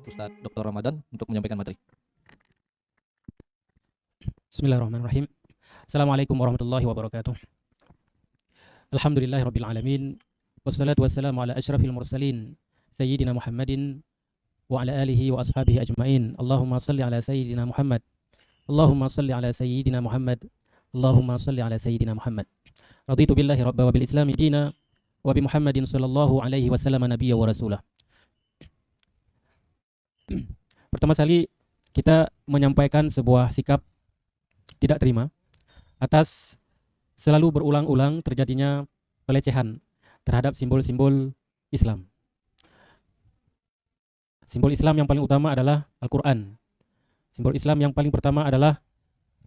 Ustadz Dr. Ramadan untuk menyampaikan materi. Bismillahirrahmanirrahim. Assalamualaikum warahmatullahi wabarakatuh. Alhamdulillahirabbil alamin. Wassalatu wassalamu ala asyrafil mursalin sayyidina Muhammadin wa ala alihi wa ashabihi ajmain. Allahumma salli ala sayyidina Muhammad. Allahumma salli ala sayyidina Muhammad. Allahumma salli ala sayyidina Muhammad. Raditu billahi rabba wa bil islami dina wa bi Muhammadin sallallahu alaihi wasallam nabiyya wa rasulah. Pertama sekali kita menyampaikan sebuah sikap tidak terima atas selalu berulang-ulang terjadinya pelecehan terhadap simbol-simbol Islam. Simbol Islam yang paling utama adalah Al-Quran. Simbol Islam yang paling pertama adalah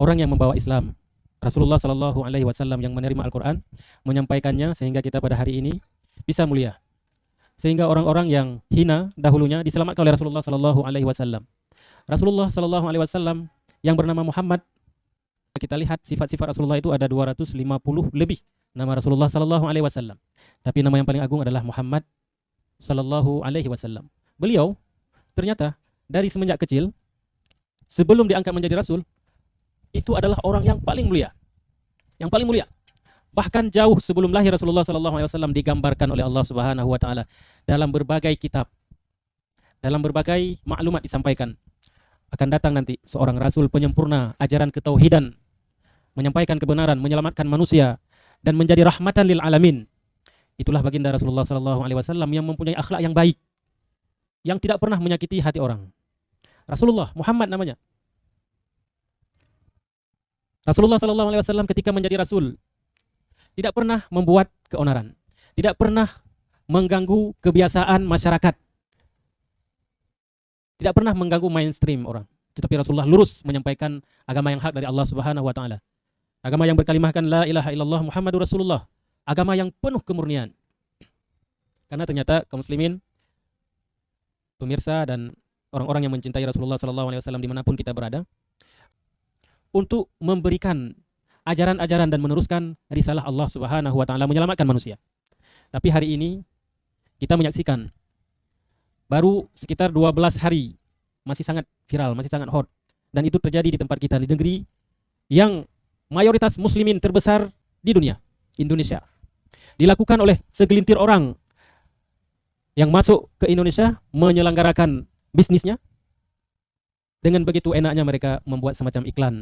orang yang membawa Islam. Rasulullah Sallallahu Alaihi Wasallam yang menerima Al-Quran menyampaikannya sehingga kita pada hari ini bisa mulia. Sehingga orang-orang yang hina dahulunya diselamatkan oleh Rasulullah Sallallahu Alaihi Wasallam. Rasulullah Sallallahu Alaihi Wasallam yang bernama Muhammad, kita lihat sifat-sifat Rasulullah itu ada 250 lebih nama Rasulullah Sallallahu Alaihi Wasallam. Tapi nama yang paling agung adalah Muhammad Sallallahu Alaihi Wasallam. Beliau ternyata dari semenjak kecil sebelum diangkat menjadi Rasul itu adalah orang yang paling mulia, yang paling mulia. Bahkan jauh sebelum lahir Rasulullah Sallallahu Alaihi Wasallam digambarkan oleh Allah Subhanahu Wa Taala dalam berbagai kitab, dalam berbagai maklumat disampaikan akan datang nanti seorang Rasul penyempurna ajaran ketauhidan, menyampaikan kebenaran, menyelamatkan manusia dan menjadi rahmatan lil alamin. Itulah baginda Rasulullah Sallallahu Alaihi Wasallam yang mempunyai akhlak yang baik, yang tidak pernah menyakiti hati orang. Rasulullah Muhammad namanya. Rasulullah Sallallahu Alaihi Wasallam ketika menjadi Rasul tidak pernah membuat keonaran, tidak pernah mengganggu kebiasaan masyarakat, tidak pernah mengganggu mainstream orang. Tetapi Rasulullah lurus menyampaikan agama yang hak dari Allah Subhanahu Wa Taala, agama yang berkalimahkan la ilaha illallah Muhammadur Rasulullah, agama yang penuh kemurnian. Karena ternyata kaum muslimin, pemirsa dan orang-orang yang mencintai Rasulullah Sallallahu Alaihi Wasallam dimanapun kita berada, untuk memberikan ajaran-ajaran dan meneruskan risalah Allah Subhanahu Wa Taala menyelamatkan manusia. Tapi hari ini kita menyaksikan baru sekitar 12 hari masih sangat viral, masih sangat hot, dan itu terjadi di tempat kita di negeri yang mayoritas muslimin terbesar di dunia, Indonesia. Dilakukan oleh segelintir orang yang masuk ke Indonesia menyelenggarakan bisnisnya. Dengan begitu enaknya mereka membuat semacam iklan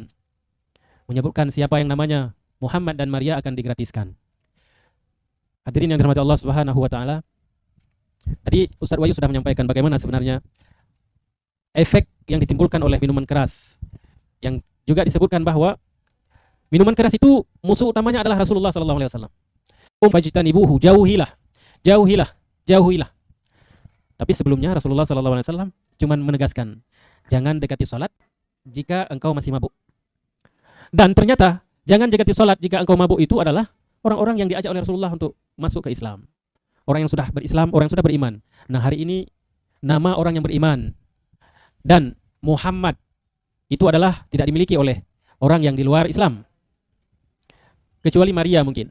menyebutkan siapa yang namanya Muhammad dan Maria akan digratiskan. Hadirin yang dirahmati Allah Subhanahu Wa Taala, tadi Ustadz Wahyu sudah menyampaikan bagaimana sebenarnya efek yang ditimbulkan oleh minuman keras, yang juga disebutkan bahwa minuman keras itu musuh utamanya adalah Rasulullah Sallallahu Alaihi Wasallam. Fajtanibuhu, jauhilah, jauhilah, jauhilah. Tapi sebelumnya Rasulullah Sallallahu Alaihi Wasallam cuma menegaskan, jangan dekati salat jika engkau masih mabuk. Dan ternyata jangan dekati salat jika engkau mabuk itu adalah orang-orang yang diajak oleh Rasulullah untuk masuk ke Islam. Orang yang sudah berislam, orang yang sudah beriman. Nah, hari ini nama orang yang beriman dan Muhammad itu adalah tidak dimiliki oleh orang yang di luar Islam, kecuali Maria mungkin.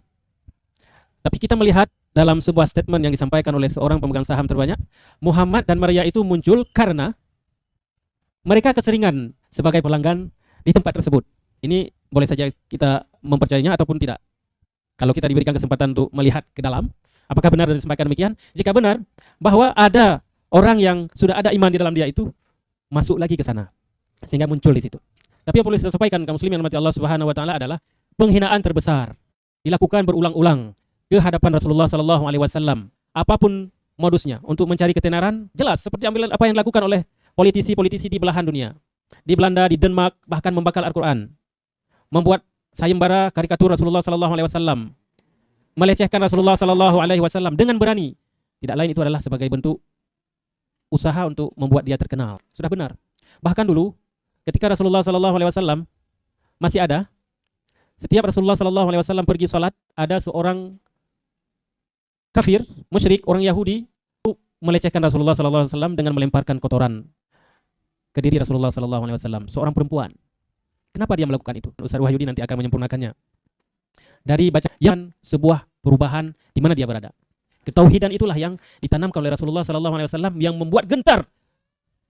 Tapi kita melihat dalam sebuah statement yang disampaikan oleh seorang pemegang saham terbanyak, Muhammad dan Maria itu muncul karena mereka keseringan sebagai pelanggan di tempat tersebut. Ini boleh saja kita mempercayainya ataupun tidak. Kalau kita diberikan kesempatan untuk melihat ke dalam, apakah benar dan disampaikan demikian? Jika benar bahwa ada orang yang sudah ada iman di dalam dia itu masuk lagi ke sana sehingga muncul di situ. Tapi yang perlu saya sampaikan kaum muslimin yang dirahmati Allah Subhanahu Wa Taala adalah penghinaan terbesar dilakukan berulang-ulang ke hadapan Rasulullah Sallallahu Alaihi Wasallam. Apapun modusnya untuk mencari ketenaran, jelas seperti apa yang dilakukan oleh politisi-politisi di belahan dunia, di Belanda, di Denmark, bahkan membakar Al-Quran, membuat sayembara karikatur Rasulullah Sallallahu Alaihi Wasallam, melecehkan Rasulullah Sallallahu Alaihi Wasallam dengan berani. Tidak lain itu adalah sebagai bentuk usaha untuk membuat dia terkenal. Sudah benar. Bahkan dulu ketika Rasulullah Sallallahu Alaihi Wasallam masih ada, setiap Rasulullah Sallallahu Alaihi Wasallam pergi sholat, ada seorang kafir, musyrik, orang Yahudi melecehkan Rasulullah Sallallahu Alaihi Wasallam dengan melemparkan kotoran ke diri Rasulullah Sallallahu Alaihi Wasallam, seorang perempuan. Kenapa dia melakukan itu? Ustaz Wahyudi nanti akan menyempurnakannya. Dari bacaan sebuah perubahan di mana dia berada. Ketauhidan itulah yang ditanamkan oleh Rasulullah Sallallahu Alaihi Wasallam yang membuat gentar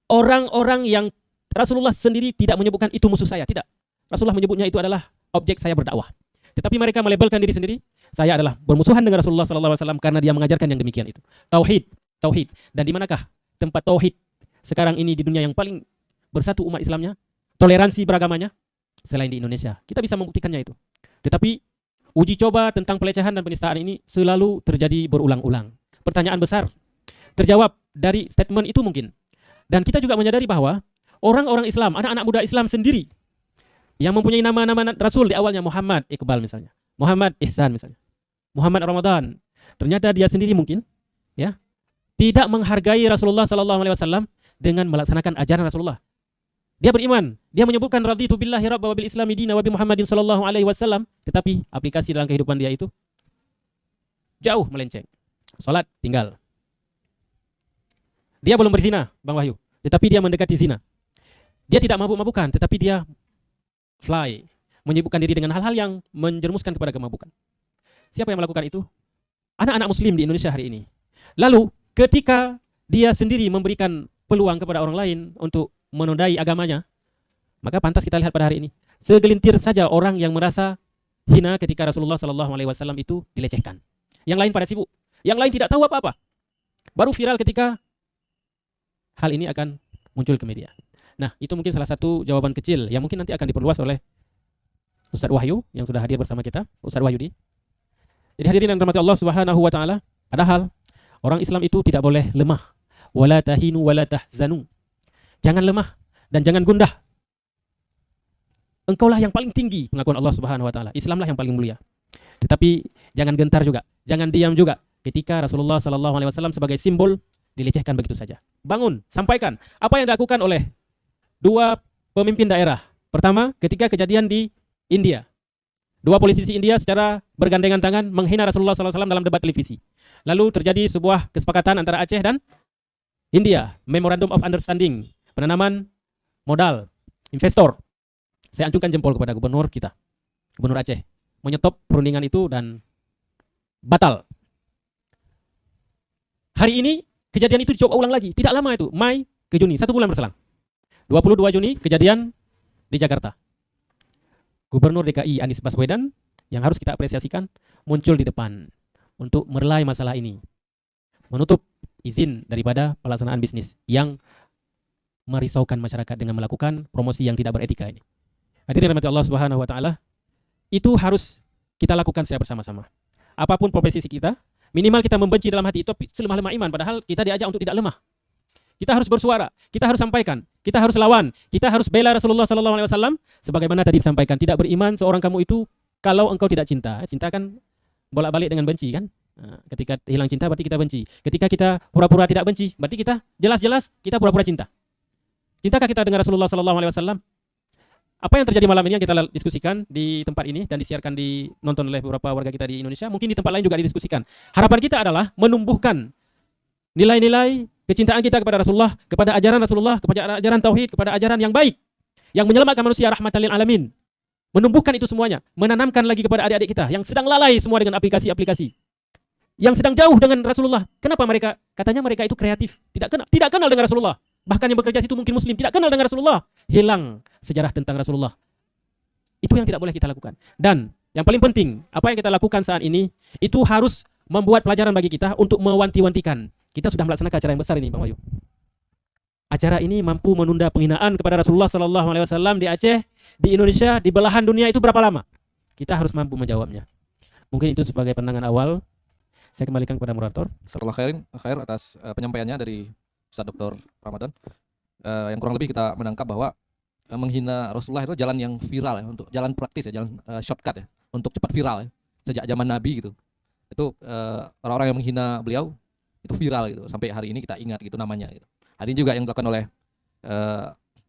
orang-orang yang Rasulullah sendiri tidak menyebutkan itu musuh saya, tidak. Rasulullah menyebutnya itu adalah objek saya berdakwah. Tetapi mereka melabelkan diri sendiri, saya adalah bermusuhan dengan Rasulullah SAW karena dia mengajarkan yang demikian itu. Tauhid, tauhid. Dan di manakah tempat tauhid sekarang ini di dunia yang paling bersatu umat Islamnya, toleransi beragamanya, selain di Indonesia? Kita bisa membuktikannya itu. Tetapi uji coba tentang pelecehan dan penistaan ini selalu terjadi berulang-ulang. Pertanyaan besar terjawab dari statement itu mungkin. Dan kita juga menyadari bahwa orang-orang Islam, anak-anak muda Islam sendiri yang mempunyai nama-nama Rasul di awalnya, Muhammad Iqbal misalnya, Muhammad Ihsan misalnya, Muhammad Ramadan, ternyata dia sendiri mungkin ya tidak menghargai Rasulullah SAW dengan melaksanakan ajaran Rasulullah. Dia beriman, dia menyebutkan raditu billahi rabba wa bil islami dina wa bi Muhammadin sallallahu alaihi wasallam, tetapi aplikasi dalam kehidupan dia itu jauh melenceng. Salat tinggal. Dia belum berzina, Bang Wahyu, tetapi dia mendekati zina. Dia tidak mabuk-mabukan, tetapi dia fly, menyibukkan diri dengan hal-hal yang menjerumuskan kepada kemabukan. Siapa yang melakukan itu? Anak-anak muslim di Indonesia hari ini. Lalu ketika dia sendiri memberikan peluang kepada orang lain untuk menodai agamanya, maka pantas kita lihat pada hari ini. Segelintir saja orang yang merasa hina ketika Rasulullah SAW itu dilecehkan. Yang lain pada sibuk. Yang lain tidak tahu apa-apa. Baru viral ketika hal ini akan muncul ke media. Nah, itu mungkin salah satu jawaban kecil yang mungkin nanti akan diperluas oleh Ustadz Wahyu yang sudah hadir bersama kita, Ustadz Wahyudi. Jadi hadirin yang dirahmati Allah Subhanahu wa taala, padahal orang Islam itu tidak boleh lemah. Wala tahinu wala tahzanu. Jangan lemah dan jangan gundah. Engkaulah yang paling tinggi pengakuan Allah Subhanahu wa taala. Islamlah yang paling mulia. Tetapi jangan gentar juga, jangan diam juga ketika Rasulullah sallallahu alaihi wasallam sebagai simbol dilecehkan begitu saja. Bangun, sampaikan apa yang dilakukan oleh dua pemimpin daerah. Pertama, ketika kejadian di India. Dua politisi India secara bergandengan tangan menghina Rasulullah SAW dalam debat televisi. Lalu terjadi sebuah kesepakatan antara Aceh dan India. Memorandum of Understanding. Penanaman modal, investor. Saya acungkan jempol kepada gubernur kita, Gubernur Aceh. Menyetop perundingan itu dan batal. Hari ini kejadian itu dicoba ulang lagi. Tidak lama itu, Mei ke Juni, 1 bulan berselang. 22 Juni kejadian di Jakarta. Gubernur DKI Anies Baswedan yang harus kita apresiasikan muncul di depan untuk merelai masalah ini. Menutup izin daripada pelaksanaan bisnis yang merisaukan masyarakat dengan melakukan promosi yang tidak beretika ini. Hadirin rahmati Allah Subhanahu wa taala, itu harus kita lakukan secara bersama-sama. Apapun profesi kita, minimal kita membenci dalam hati itu selemah-lemah iman, padahal kita diajak untuk tidak lemah. Kita harus bersuara, kita harus sampaikan, kita harus lawan, kita harus bela Rasulullah SAW. Sebagaimana tadi disampaikan, tidak beriman seorang kamu itu kalau engkau tidak cinta. Cinta kan bolak-balik dengan benci kan. Nah, ketika hilang cinta berarti kita benci. Ketika kita pura-pura tidak benci, berarti kita jelas-jelas kita pura-pura cinta. Cintakah kita dengan Rasulullah SAW? Apa yang terjadi malam ini yang kita diskusikan di tempat ini dan disiarkan nonton oleh beberapa warga kita di Indonesia, mungkin di tempat lain juga didiskusikan. Harapan kita adalah menumbuhkan nilai-nilai kecintaan kita kepada Rasulullah, kepada ajaran Rasulullah, kepada ajaran tauhid, kepada ajaran yang baik yang menyelamatkan manusia rahmatan lil alamin. Menumbuhkan itu semuanya, menanamkan lagi kepada adik-adik kita yang sedang lalai semua dengan aplikasi-aplikasi, yang sedang jauh dengan Rasulullah. Kenapa mereka? Katanya mereka itu kreatif, tidak kenal dengan Rasulullah. Bahkan yang bekerja situ mungkin muslim, tidak kenal dengan Rasulullah. Hilang sejarah tentang Rasulullah. Itu yang tidak boleh kita lakukan. Dan yang paling penting, apa yang kita lakukan saat ini itu harus membuat pelajaran bagi kita untuk mewanti-wantikan. Kita sudah melaksanakan acara yang besar ini, Bang Wahyu. Acara ini mampu menunda penghinaan kepada Rasulullah SAW di Aceh, di Indonesia, di belahan dunia itu berapa lama? Kita harus mampu menjawabnya. Mungkin itu sebagai pandangan awal. Saya kembalikan kepada moderator. Setelah khair atas penyampaiannya dari Ustaz Dr. Ramadan. Yang kurang lebih kita menangkap bahwa menghina Rasulullah itu jalan yang viral ya, untuk jalan praktis ya, jalan shortcut ya, untuk cepat viral ya. Sejak zaman Nabi gitu. Itu orang-orang yang menghina beliau itu viral gitu. Sampai hari ini kita ingat gitu namanya gitu. Hari ini juga yang dilakukan oleh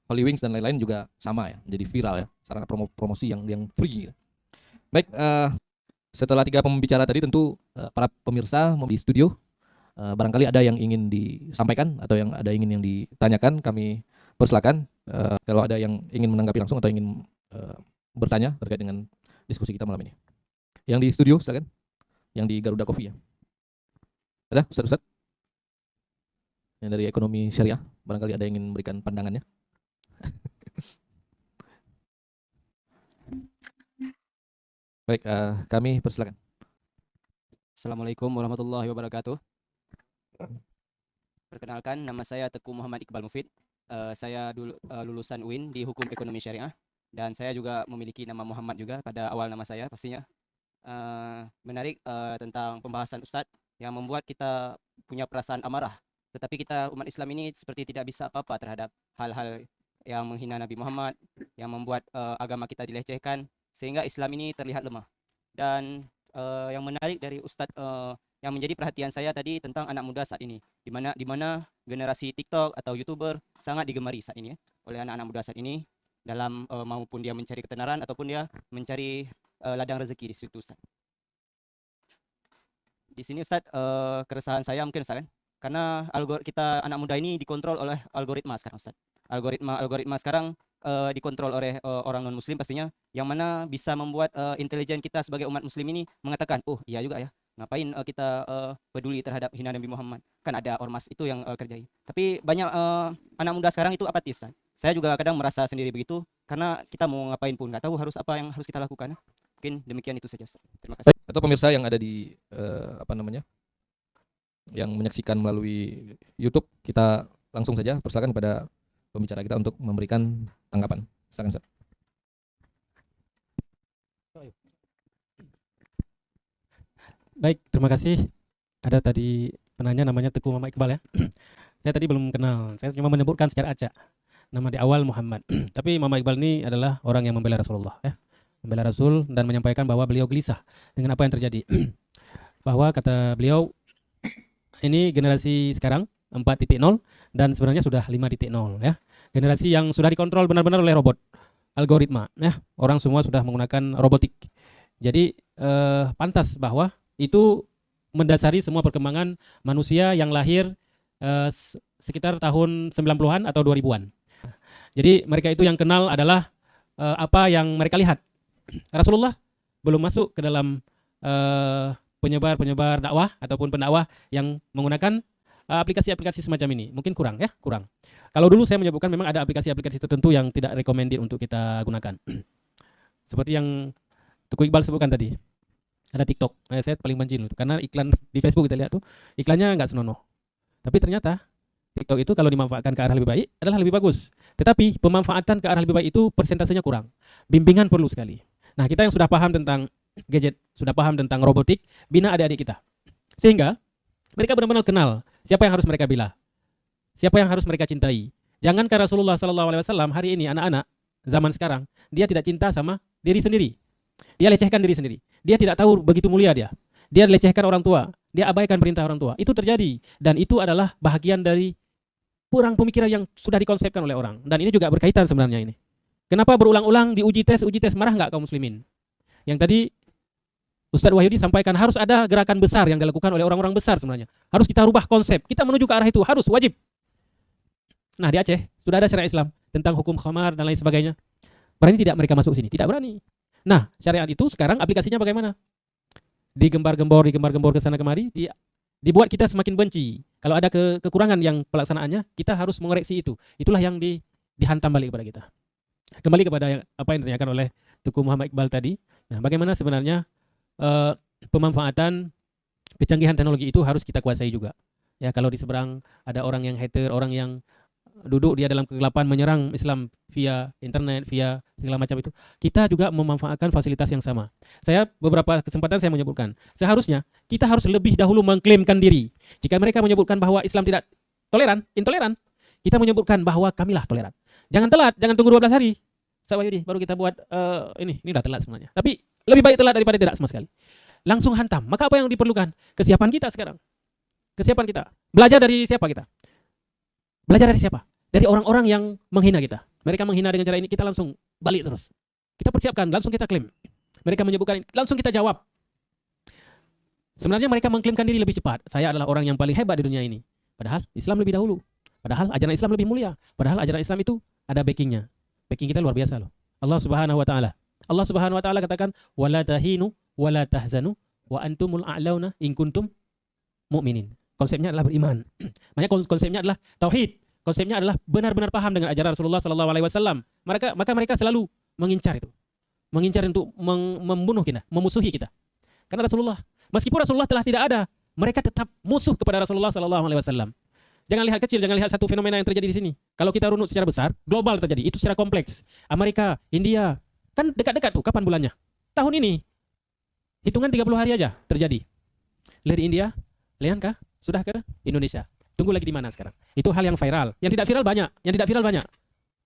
Holy Wings dan lain-lain juga sama ya, menjadi viral ya, sarana promosi yang free gitu. Baik, setelah 3 pembicara tadi tentu para pemirsa di studio barangkali ada yang ingin disampaikan atau yang ditanyakan, kami persilakan. Kalau ada yang ingin menanggapi langsung atau ingin bertanya terkait dengan diskusi kita malam ini. Yang di studio silakan. Yang di Garuda Coffee ya. Ada Ustaz? yang dari ekonomi syariah. Barangkali ada yang ingin memberikan pandangannya. Baik, kami persilakan. Assalamualaikum warahmatullahi wabarakatuh. Perkenalkan, nama saya Teguh Muhammad Iqbal Mufid. Saya lulusan UIN di Hukum Ekonomi Syariah, dan saya juga memiliki nama Muhammad juga pada awal nama saya pastinya. Menarik tentang pembahasan Ustadz yang membuat kita punya perasaan amarah. Tetapi kita umat Islam ini seperti tidak bisa apa-apa terhadap hal-hal yang menghina Nabi Muhammad, yang membuat agama kita dilecehkan, sehingga Islam ini terlihat lemah. Dan yang menarik dari Ustadz yang menjadi perhatian saya tadi tentang anak muda saat ini, di mana generasi TikTok atau YouTuber sangat digemari saat ini oleh anak-anak muda saat ini, dalam maupun dia mencari ketenaran ataupun dia mencari ladang rezeki di situ, Ustaz. Di sini Ustaz, keresahan saya mungkin Ustaz kan, karena kita anak muda ini dikontrol oleh algoritma sekarang, Ustaz. Algoritma sekarang dikontrol oleh orang non muslim pastinya, yang mana bisa membuat intelijen kita sebagai umat muslim ini mengatakan, oh iya juga ya, ngapain kita peduli terhadap hina Nabi Muhammad, kan ada ormas itu yang kerjai. Tapi banyak anak muda sekarang itu apatis, Ustaz. Saya juga kadang merasa sendiri begitu, karena kita mau ngapain pun nggak tahu apa yang harus kita lakukan. Mungkin demikian itu saja, Ustaz. Terima kasih. Baik, atau pemirsa yang ada di yang menyaksikan melalui YouTube, kita langsung saja persilakan kepada pembicara kita untuk memberikan tanggapan. Silakan, Ustaz. Baik, terima kasih. Ada tadi penanya namanya Teguh Muhammad Iqbal ya. Saya tadi belum kenal, saya cuma menyebutkan secara acak. Nama di awal Muhammad. Tapi Muhammad Iqbal ini adalah orang yang membela Rasulullah ya. Membela Rasul dan menyampaikan bahwa beliau gelisah dengan apa yang terjadi. Bahwa kata beliau, ini generasi sekarang 4.0 dan sebenarnya sudah 5.0 ya. Generasi yang sudah dikontrol benar-benar oleh robot, algoritma ya. Orang semua sudah menggunakan robotik. Jadi pantas bahwa itu mendasari semua perkembangan manusia yang lahir sekitar tahun 90-an atau 2000-an. Jadi mereka itu yang kenal adalah apa yang mereka lihat. Rasulullah belum masuk ke dalam penyebar dakwah ataupun pendakwah yang menggunakan aplikasi-aplikasi semacam ini. Mungkin kurang ya, kurang. Kalau dulu saya menyebutkan memang ada aplikasi-aplikasi tertentu yang tidak recommended untuk kita gunakan. Seperti yang Tuku Iqbal sebutkan tadi. Ada TikTok. Saya paling benci itu karena iklan di Facebook kita lihat tuh iklannya nggak senonoh. Tapi ternyata TikTok itu kalau dimanfaatkan ke arah lebih baik adalah lebih bagus. Tetapi pemanfaatan ke arah lebih baik itu persentasenya kurang. Bimbingan perlu sekali. Nah, kita yang sudah paham tentang gadget, sudah paham tentang robotik, bina adik-adik kita. Sehingga mereka benar-benar kenal siapa yang harus mereka bela, siapa yang harus mereka cintai. Jangankan Rasulullah SAW hari ini anak-anak zaman sekarang dia tidak cinta sama diri sendiri, dia lecehkan diri sendiri. Dia tidak tahu begitu mulia dia lecehkan orang tua, dia abaikan perintah orang tua. Itu terjadi dan itu adalah bahagian dari kurang pemikiran yang sudah dikonsepkan oleh orang. Dan ini juga berkaitan sebenarnya ini. Kenapa berulang-ulang diuji tes marah nggak kaum muslimin? Yang tadi Ustadz Wahyudi sampaikan harus ada gerakan besar yang dilakukan oleh orang-orang besar sebenarnya. Harus kita rubah konsep. Kita menuju ke arah itu harus wajib. Nah, di Aceh sudah ada syariat Islam tentang hukum khamar dan lain sebagainya. Berani tidak mereka masuk sini? Tidak berani. Nah, syariat itu sekarang aplikasinya bagaimana? Digembar-gembor ke sana kemari, dibuat kita semakin benci. Kalau ada kekurangan yang pelaksanaannya, kita harus mengoreksi itu. Itulah yang dihantam balik kepada kita. Kembali kepada apa yang ditanyakan oleh Tuku Muhammad Iqbal tadi. Nah, bagaimana sebenarnya pemanfaatan kecanggihan teknologi itu harus kita kuasai juga. Ya, kalau di seberang ada orang yang hater, orang yang duduk dia dalam kegelapan menyerang Islam via internet, via segala macam itu, kita juga memanfaatkan fasilitas yang sama. Saya beberapa kesempatan saya menyebutkan, seharusnya kita harus lebih dahulu mengklaimkan diri. Jika mereka menyebutkan bahwa Islam tidak intoleran, kita menyebutkan bahwa kamilah toleran. Jangan telat, jangan tunggu 12 hari. Sahabat baru kita buat ini udah telat sebenarnya. Tapi lebih baik telat daripada tidak sama sekali. Langsung hantam. Maka apa yang diperlukan? Kesiapan kita sekarang. Kesiapan kita. Belajar dari siapa kita? Belajar dari siapa? Dari orang-orang yang menghina kita. Mereka menghina dengan cara ini, kita langsung balik terus. Kita persiapkan, langsung kita klaim. Mereka menyebutkan, langsung kita jawab. Sebenarnya mereka mengklaimkan diri lebih cepat. Saya adalah orang yang paling hebat di dunia ini. Padahal Islam lebih dahulu. Padahal ajaran Islam lebih mulia. Padahal ajaran Islam itu ada backingnya. Backing kita luar biasa loh. Allah Subhanahu wa taala. Allah Subhanahu wa taala katakan, "Wala tahinu wala tahzanu wa antumul a'launa in kuntum mu'minin." Konsepnya adalah beriman. Makanya konsepnya adalah tauhid. Konsepnya adalah benar-benar paham dengan ajaran Rasulullah sallallahu alaihi wasallam. Maka mereka selalu mengincar itu. Mengincar untuk membunuh kita, memusuhi kita. Karena Rasulullah, meskipun Rasulullah telah tidak ada, mereka tetap musuh kepada Rasulullah sallallahu alaihi wasallam. Jangan lihat kecil, jangan lihat satu fenomena yang terjadi di sini. Kalau kita runut secara besar, global terjadi, itu secara kompleks. Amerika, India, kan dekat-dekat tuh, kapan bulannya? Tahun ini. Hitungan 30 hari aja terjadi. Dari India, lihat kah? Sudah ke Indonesia. Tunggu lagi di mana sekarang? Itu hal yang viral. Yang tidak viral banyak, yang tidak viral banyak.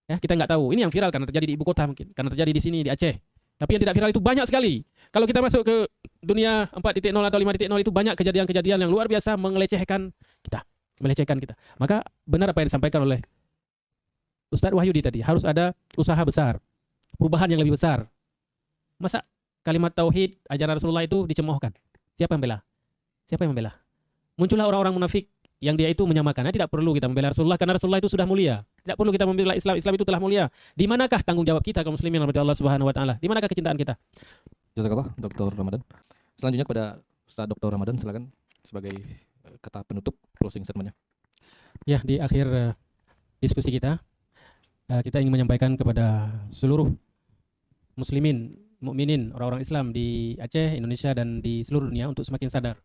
Ya, kita nggak tahu. Ini yang viral karena terjadi di ibu kota mungkin, karena terjadi di sini di Aceh. Tapi yang tidak viral itu banyak sekali. Kalau kita masuk ke dunia 4.0 atau 5.0 itu banyak kejadian-kejadian yang luar biasa melecehkan kita. Maka benar apa yang disampaikan oleh Ustadz Wahyudi tadi, harus ada usaha besar, perubahan yang lebih besar. Masa kalimat tauhid ajaran Rasulullah itu dicemoohkan? Siapa yang bela? Siapa yang membela? Muncullah orang-orang munafik yang dia itu menyamakan. Tidak perlu kita membela Rasulullah karena Rasulullah itu sudah mulia. Tidak perlu kita membela Islam. Islam itu telah mulia. Di manakah tanggung jawab kita kaum muslimin kepada Allah Subhanahu wa taala? Di manakah kecintaan kita? Jazakallah Dr. Ramadan. Selanjutnya kepada Ustaz Dr. Ramadan, silakan sebagai kata penutup, closing statement-nya. Ya, di akhir diskusi kita ingin menyampaikan kepada seluruh muslimin, mukminin, orang-orang Islam di Aceh, Indonesia dan di seluruh dunia untuk semakin sadar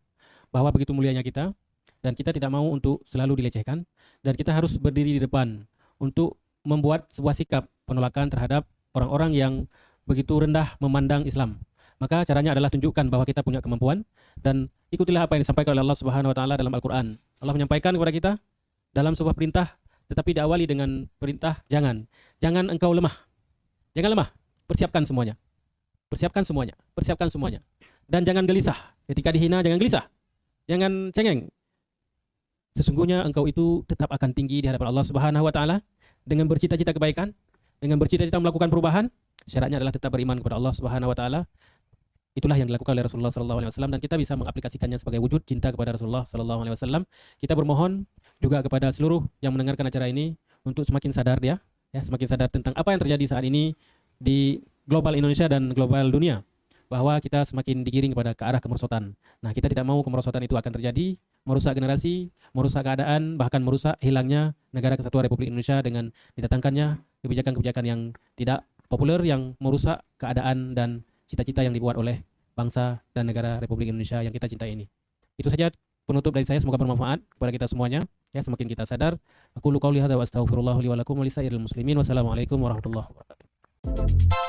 bahwa begitu mulianya kita dan kita tidak mau untuk selalu dilecehkan dan kita harus berdiri di depan untuk membuat sebuah sikap penolakan terhadap orang-orang yang begitu rendah memandang Islam. Maka caranya adalah tunjukkan bahwa kita punya kemampuan dan ikutilah apa yang disampaikan oleh Allah Subhanahu wa taala dalam Al-Qur'an. Allah menyampaikan kepada kita dalam sebuah perintah tetapi diawali dengan perintah jangan engkau lemah. Jangan lemah, persiapkan semuanya. Dan jangan gelisah. Ketika dihina jangan gelisah. Jangan cengeng. Sesungguhnya engkau itu tetap akan tinggi di hadapan Allah Subhanahu wa taala dengan bercita-cita kebaikan, dengan bercita-cita melakukan perubahan. Syaratnya adalah tetap beriman kepada Allah Subhanahu wa taala. Itulah yang dilakukan oleh Rasulullah sallallahu alaihi wasallam dan kita bisa mengaplikasikannya sebagai wujud cinta kepada Rasulullah sallallahu alaihi wasallam. Kita bermohon juga kepada seluruh yang mendengarkan acara ini untuk semakin sadar semakin sadar tentang apa yang terjadi saat ini di global Indonesia dan global dunia, bahwa kita semakin digiring ke arah kemerosotan. Nah, kita tidak mau kemerosotan itu akan terjadi, merusak generasi, merusak keadaan, bahkan merusak hilangnya negara kesatuan Republik Indonesia dengan didatangkannya kebijakan-kebijakan yang tidak populer yang merusak keadaan dan cita-cita yang dibuat oleh bangsa dan negara Republik Indonesia yang kita cintai ini. Itu saja penutup dari saya, semoga bermanfaat kepada kita semuanya. Ya, semakin kita sadar. Aku qauli hadza wa astaghfirullah li wa lakum wa lisairil muslimin. Wassalamualaikum warahmatullahi wabarakatuh.